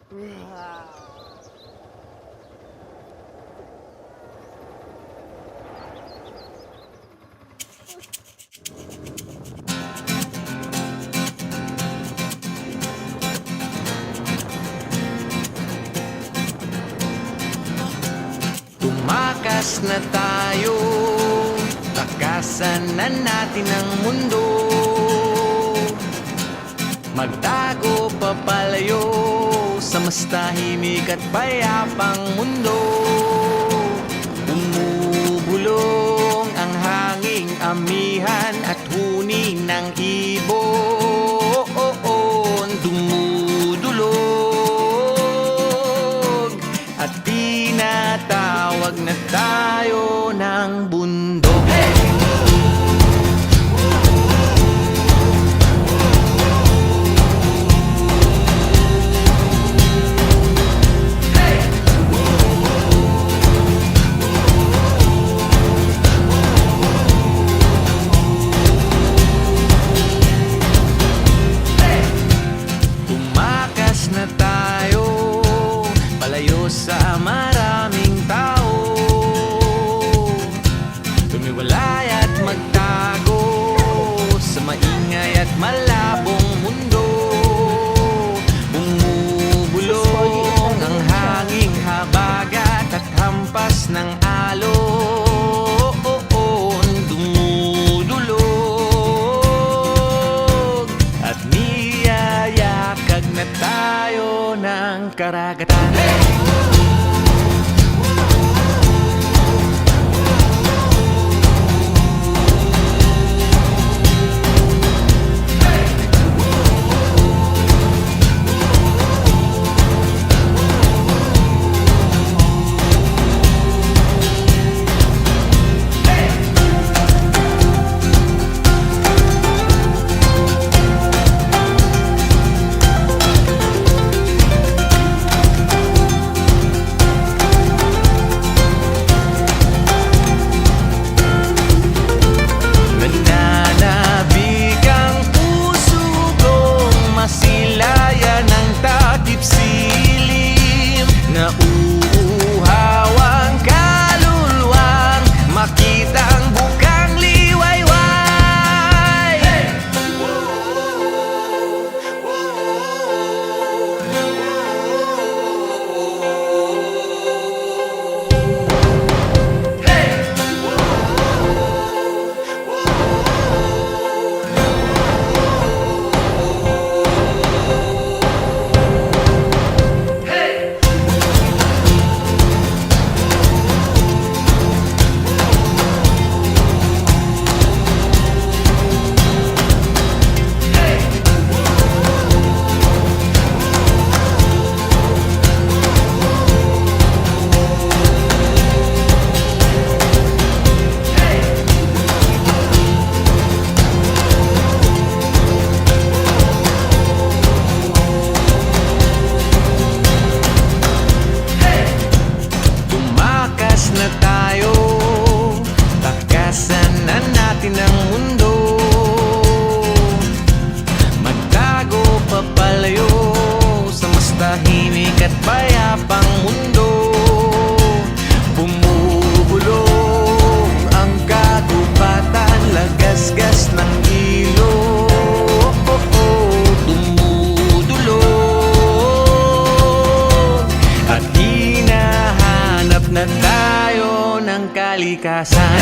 Tumakas na tayo, takasan na natin ang mundo. Magtago papalayo sa mas tahimik at payapang mundo. Bumubulong ang hanging amihan at huni ng ibon. Dumudulog at tinatawag na tayo ng bundok. Na tayo, palayo sa maraming tao. Tumiwalay at magtago sa maingay at malabong mundo. Bumubulong ang hanging habagat at hampas ng alon. Dumudulog at niyayakag na tayo ng karagatan. Nauuhawang kaluluwang makitang bukang liwayway. Hey! Na tayo, takasan na natin ang mundo. Magtago papalayo sa mas tahimik at payapang mundo. Bumubulong ang kagubatan, lagasgas ng ilog. Dumudulog at hinahanap na tayo ng kalikasan.